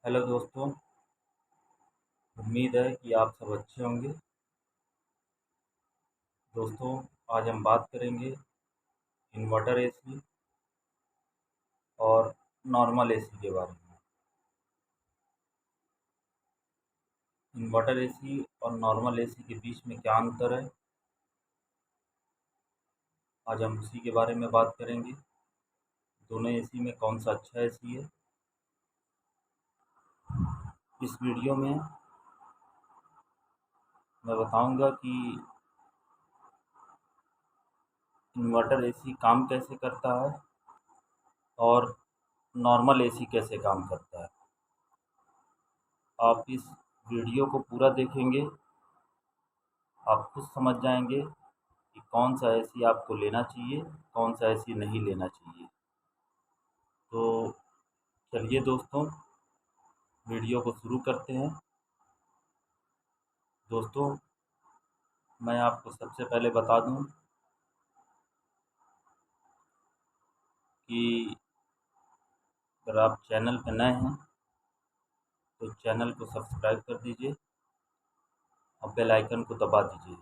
Hello दोस्तों। उम्मीद है कि आप सब अच्छे होंगे। दोस्तों, आज हम बात करेंगे इन्वर्टर एसी और नॉर्मल एसी के बारे में। इन्वर्टर एसी और नॉर्मल एसी के बीच में क्या अंतर है, आज हम उसी के बारे में बात करेंगे। दोनों एसी में कौन सा अच्छा एसी है। इस वीडियो में मैं बताऊंगा कि इन्वर्टर एसी काम कैसे करता है और नॉर्मल एसी कैसे काम करता है। आप इस वीडियो को पूरा देखेंगे, आप खुद समझ जाएंगे कि कौन सा एसी आपको लेना चाहिए, कौन सा एसी नहीं लेना चाहिए। तो चलिए दोस्तों, वीडियो को शुरू करते हैं। दोस्तों, मैं आपको सबसे पहले बता दूं कि अगर आप चैनल पर नए हैं तो चैनल को सब्सक्राइब कर दीजिए और बेल आइकन को दबा दीजिए।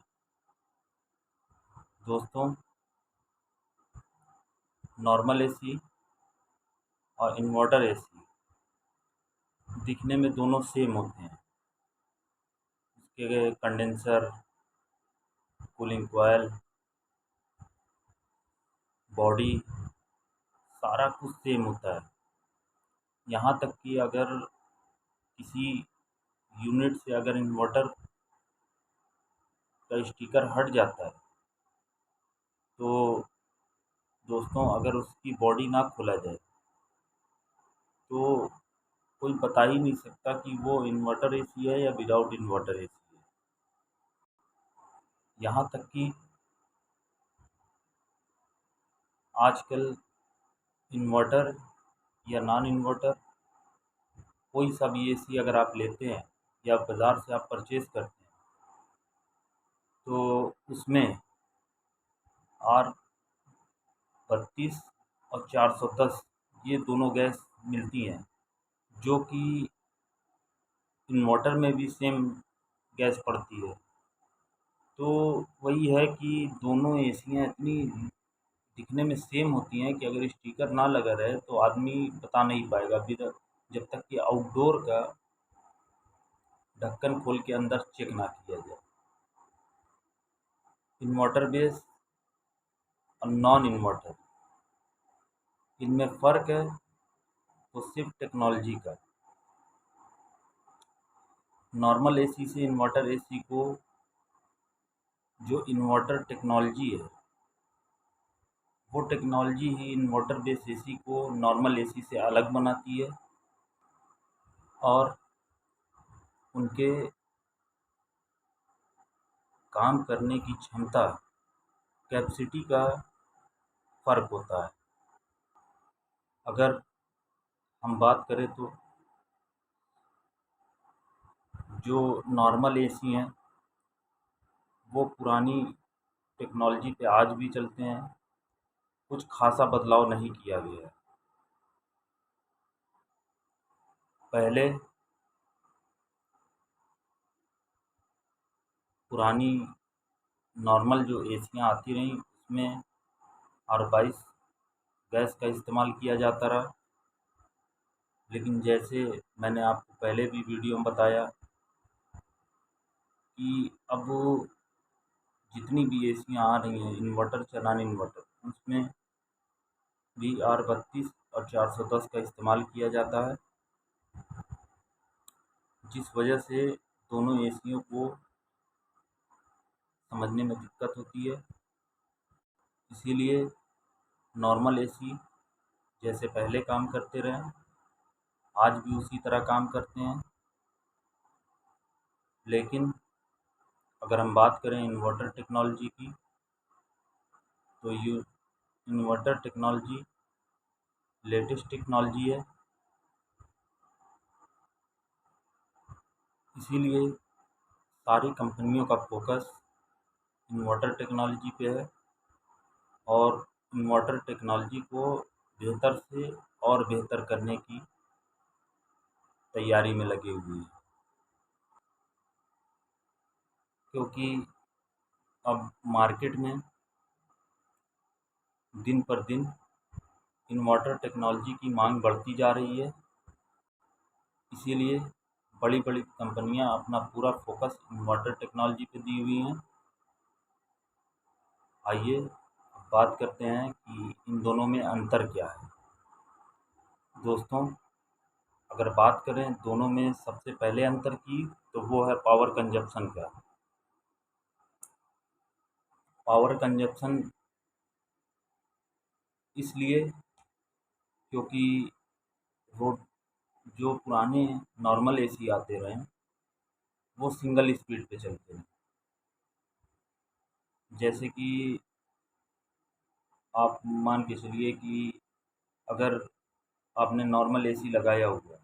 दोस्तों, नॉर्मल एसी और इन्वर्टर एसी दिखने में दोनों सेम होते हैं। इसके कंडेंसर, कूलिंग कॉयल, बॉडी, सारा कुछ सेम होता है। यहाँ तक कि अगर किसी यूनिट से अगर इन्वर्टर का स्टिकर हट जाता है तो दोस्तों, अगर उसकी बॉडी ना खोला जाए तो कोई बता ही नहीं सकता कि वो इन्वर्टर एसी है या विदाउट इन्वर्टर एसी है। यहाँ तक कि आजकल इन्वर्टर या नॉन इन्वर्टर कोई सा भी एसी अगर आप लेते हैं या बाज़ार से आप परचेज़ करते हैं तो उसमें आर 32 और 410 ये दोनों गैस मिलती हैं, जो कि इन्वर्टर में भी सेम गैस पड़ती है। तो वही है कि दोनों एसियाँ इतनी दिखने में सेम होती हैं कि अगर स्टिकर ना लगा रहे तो आदमी बता नहीं पाएगा, फिर जब तक कि आउटडोर का ढक्कन खोल के अंदर चेक ना किया जाए। इन्वर्टर बेस और नॉन इन्वर्टर, इनमें फ़र्क है तो सिर्फ टेक्नोलॉजी का। नॉर्मल एसी से इन्वर्टर एसी को जो इन्वर्टर टेक्नोलॉजी है वो टेक्नोलॉजी ही इन्वर्टर बेस एसी को नॉर्मल एसी से अलग बनाती है और उनके काम करने की क्षमता, कैपेसिटी का फ़र्क होता है। अगर हम बात करें तो जो नॉर्मल एसी हैं वो पुरानी टेक्नोलॉजी पे आज भी चलते हैं, कुछ ख़ासा बदलाव नहीं किया गया है। पहले पुरानी नॉर्मल जो एसियाँ आती रहीं उसमें R22 गैस का इस्तेमाल किया जाता रहा, लेकिन जैसे मैंने आपको पहले भी वीडियो में बताया कि अब जितनी भी एसियाँ आ रही हैं इन्वर्टर या नॉन इन्वर्टर, उसमें भी R32 और 410 का इस्तेमाल किया जाता है, जिस वजह से दोनों एसियों को समझने में दिक्कत होती है। इसीलिए नॉर्मल एसी जैसे पहले काम करते रहे आज भी उसी तरह काम करते हैं। लेकिन अगर हम बात करें इन्वर्टर टेक्नोलॉजी की तो ये इन्वर्टर टेक्नोलॉजी लेटेस्ट टेक्नोलॉजी है, इसीलिए सारी कंपनियों का फोकस इन्वर्टर टेक्नोलॉजी पे है और इन्वर्टर टेक्नोलॉजी को बेहतर से और बेहतर करने की तैयारी में लगे हुए हैं, क्योंकि अब मार्केट में दिन पर दिन इन्वर्टर टेक्नोलॉजी की मांग बढ़ती जा रही है। इसीलिए बड़ी बड़ी कंपनियां अपना पूरा फोकस इन्वर्टर टेक्नोलॉजी पे दी हुई हैं। आइए बात करते हैं कि इन दोनों में अंतर क्या है। दोस्तों, अगर बात करें दोनों में सबसे पहले अंतर की, तो वो है पावर कंजप्शन का। पावर कंजप्शन इसलिए क्योंकि वो जो पुराने नॉर्मल एसी आते रहे वो सिंगल स्पीड पे चलते हैं। जैसे कि आप मान के चलिए कि अगर आपने नॉर्मल एसी लगाया हुआ है,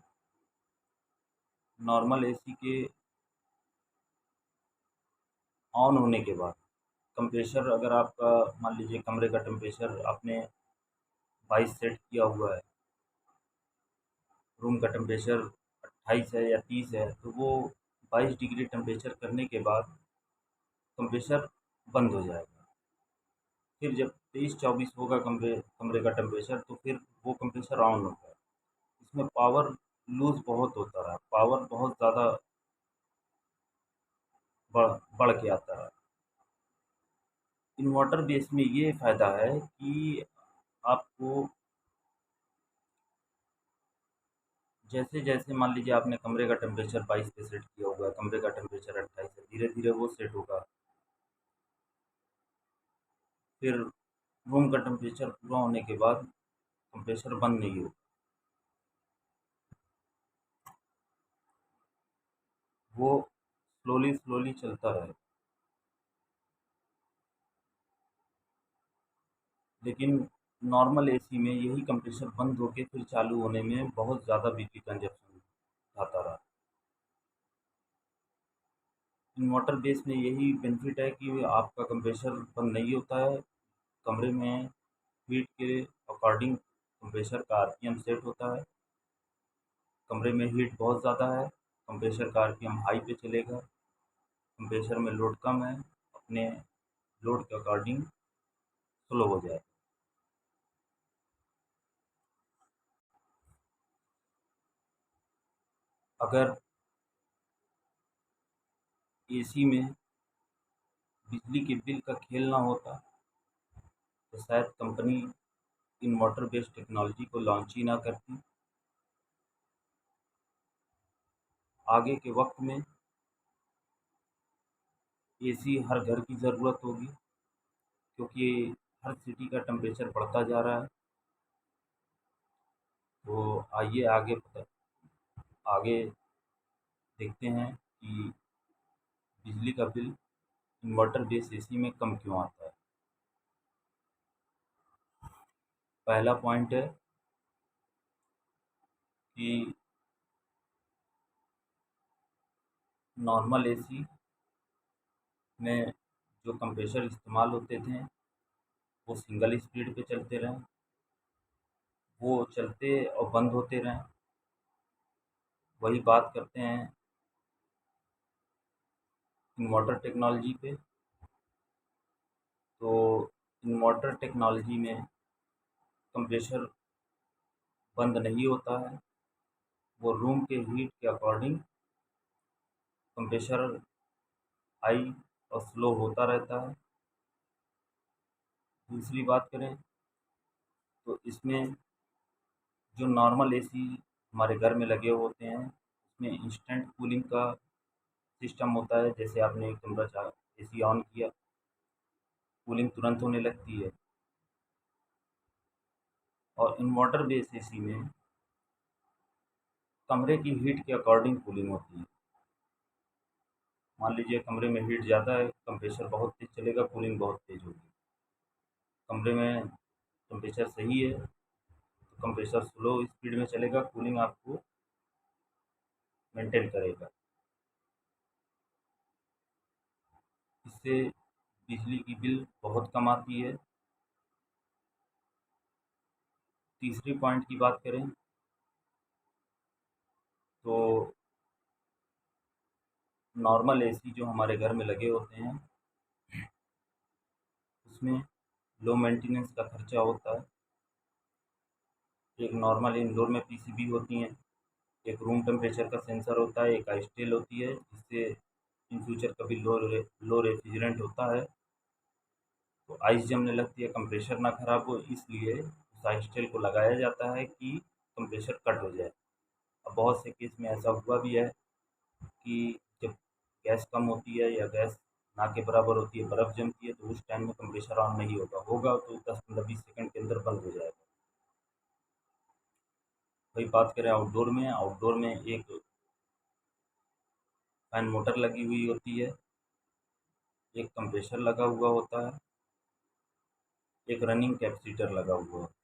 नॉर्मल एसी के ऑन होने के बाद कंप्रेसर, अगर आपका मान लीजिए कमरे का टेम्परेचर आपने 22 सेट किया हुआ है, रूम का टेम्परेचर 28 है या 30 है, तो वो 22 डिग्री टेम्परेचर करने के बाद कंप्रेसर बंद हो जाएगा। फिर जब 23-24 होगा कमरे कमरे का टेम्परेचर, तो फिर वो कंप्रेसर ऑन होगा। इसमें पावर लूज़ बहुत होता रहा, पावर बहुत ज़्यादा बढ़ बढ़ के आता है। इन्वर्टर बेस में ये फ़ायदा है कि आपको जैसे-जैसे मान लीजिए आपने कमरे का टेम्परेचर 22 पे सेट किया हुआ है, कमरे का टेम्परेचर 28 है, धीरे-धीरे वो सेट होगा। फिर रूम का टेम्परेचर पूरा होने के बाद कंप्रेसर बंद नहीं होगा, वो स्लोली स्लोली चलता रहेगा। लेकिन नॉर्मल एसी में यही कंप्रेसर बंद होके फिर चालू होने में बहुत ज़्यादा बिजली कंजप्शन आता रहा। इन्वर्टर बेस में यही बेनिफिट है कि आपका कंप्रेसर बंद नहीं होता है। कमरे में हीट के अकॉर्डिंग कंप्रेसर का आरपीएम सेट होता है। कमरे में हीट बहुत ज़्यादा है, कंप्रेसर का आरपीएम हाई पे चलेगा। कंप्रेसर में लोड कम है, अपने लोड के अकॉर्डिंग स्लो हो जाए। अगर एसी में बिजली के बिल का खेल ना होता, तो शायद कंपनी इन्वर्टर बेस्ड टेक्नोलॉजी को लॉन्च ही ना करती। आगे के वक्त में एसी हर घर की ज़रूरत होगी, क्योंकि हर सिटी का टेम्परेचर बढ़ता जा रहा है। तो आइए आगे देखते हैं कि बिजली का बिल इन्वर्टर बेस्ड एसी में कम क्यों आता है। पहला पॉइंट है कि नॉर्मल एसी में जो कंप्रेसर इस्तेमाल होते थे वो सिंगल स्पीड पे चलते रहें, वो चलते और बंद होते रहें। वही बात करते हैं इन्वर्टर टेक्नोलॉजी पे, तो इन्वर्टर टेक्नोलॉजी में कंप्रेसर बंद नहीं होता है, वो रूम के हीट के अकॉर्डिंग कंप्रेसर हाई और स्लो होता रहता है। दूसरी बात करें तो इसमें जो नॉर्मल एसी हमारे घर में लगे होते हैं, उसमें इंस्टेंट कूलिंग का सिस्टम होता है। जैसे आपने एक कमरा चा एसी ऑन किया, कूलिंग तुरंत होने लगती है। और इन्वर्टर बेस्ड एसी में कमरे की हीट के अकॉर्डिंग कूलिंग होती है। मान लीजिए कमरे में हीट ज़्यादा है, कंप्रेसर बहुत तेज़ चलेगा, कूलिंग बहुत तेज़ होगी। कमरे में टेम्परेचर सही है तो कंप्रेसर स्लो स्पीड में चलेगा, कूलिंग आपको मेंटेन करेगा। इससे बिजली की बिल बहुत कम आती है। तीसरी पॉइंट की बात करें तो नॉर्मल एसी जो हमारे घर में लगे होते हैं उसमें लो मेंटेनेंस का खर्चा होता है। एक नॉर्मल इंडोर में पीसीबी होती हैं, एक रूम टेम्परेचर का सेंसर होता है, एक आइसटेल होती है जिससे इन फ्यूचर कभी लो रेफ्रिजरेंट होता है तो आइस जमने लगती है, कंप्रेशर ना ख़राब हो, इसलिए उस आइसटेल को लगाया जाता है कि कंप्रेशर कट हो जाए। अब बहुत से केस में ऐसा हुआ भी है कि जब गैस कम होती है या गैस ना के बराबर होती है, बर्फ़ जमती है, तो उस टाइम में कंप्रेशर ऑन नहीं होगा, होगा तो 10-15-20 सेकंड के अंदर बंद हो जाएगा। वही बात करें आउटडोर में, आउटडोर में एक फैन मोटर लगी हुई होती है, एक कंप्रेसर लगा हुआ होता है, एक रनिंग कैपेसिटर लगा हुआ होता है।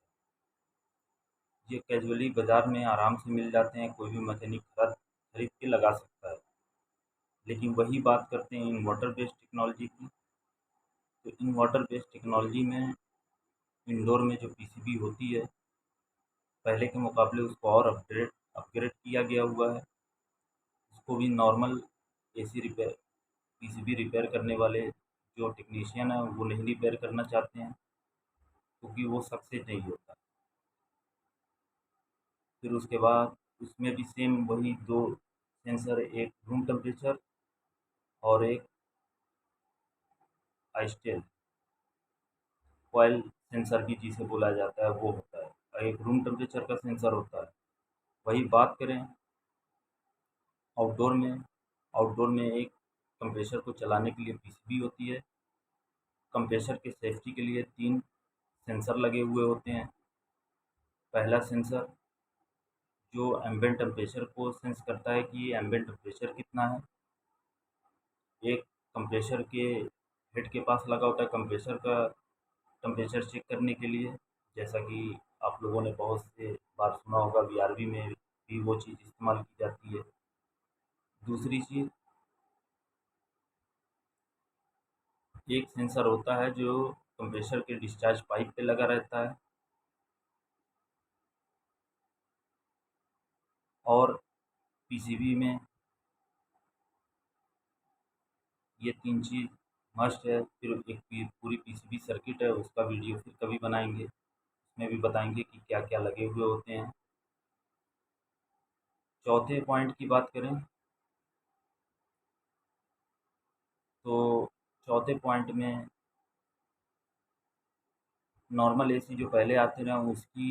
ये कैजुअली बाज़ार में आराम से मिल जाते हैं, कोई भी मैकेनिक खरीद के लगा सकता है। लेकिन वही बात करते हैं इन्वर्टर बेस्ड टेक्नोलॉजी की, तो इन्वर्टर बेस्ड टेक्नोलॉजी में इंडोर में जो पीसीबी होती है, पहले के मुकाबले उसको और अपग्रेड किया गया हुआ है। उसको भी normal AC repair PCB repair करने वाले जो टेक्नीशियन हैं वो नहीं रिपेयर करना चाहते हैं क्योंकि वो सक्सेस नहीं होता। फिर उसके बाद उसमें भी सेम वही 2 सेंसर, एक रूम टेम्परेचर और एक आइसटेल कॉइल सेंसर भी जिसे बोला जाता है वो होता है और एक रूम टेम्परेचर का सेंसर होता है। वही बात करें आउटडोर में, आउटडोर में एक कंप्रेसर को चलाने के लिए पीसीबी होती है। कंप्रेसर के सेफ्टी के लिए 3 सेंसर लगे हुए होते हैं। पहला सेंसर जो एम्बिएंट टेम्परेचर को सेंस करता है कि ये एम्बिएंट टेम्परेचर कितना है। एक कंप्रेसर के हेड के पास लगा होता है कंप्रेसर का टेम्परेचर चेक करने के लिए, जैसा कि आप लोगों ने बहुत से बार सुना होगा वीआरवी में भी वो चीज़ इस्तेमाल की जाती है। दूसरी चीज़, एक सेंसर होता है जो कंप्रेसर के डिस्चार्ज पाइप पे लगा रहता है और पीसीबी में ये 3 चीज़ मस्ट है। फिर एक पूरी पीसीबी सर्किट है, उसका वीडियो फिर कभी बनाएंगे, उसमें भी बताएंगे कि क्या क्या लगे हुए होते हैं। चौथे पॉइंट की बात करें तो चौथे पॉइंट में नॉर्मल एसी जो पहले आते रहे उसकी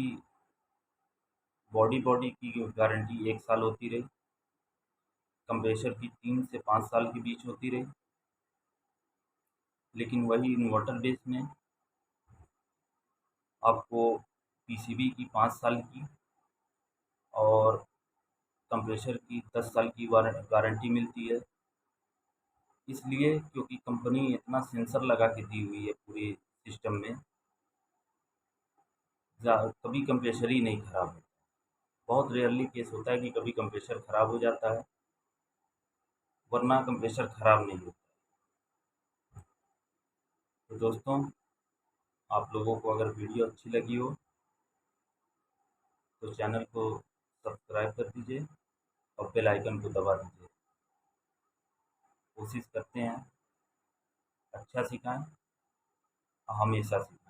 बॉडी की गारंटी 1 साल होती रही, कंप्रेसर की 3 से 5 साल के बीच होती रही। लेकिन वही इन्वर्टर बेस में आपको पीसीबी की 5 साल की और कंप्रेसर की 10 साल की गारंटी मिलती है। इसलिए क्योंकि कंपनी इतना सेंसर लगा के दी हुई है पूरे सिस्टम में, कभी कंप्रेसर ही नहीं खराब होता। बहुत रेयरली केस होता है कि कभी कंप्रेसर खराब हो जाता है, वरना कंप्रेसर खराब नहीं होता। तो दोस्तों, आप लोगों को अगर वीडियो अच्छी लगी हो तो चैनल को सब्सक्राइब कर दीजिए और बेल आइकन को दबा दीजिए। कोशिश करते हैं अच्छा सिखाएं, हमेशा सिखाएं।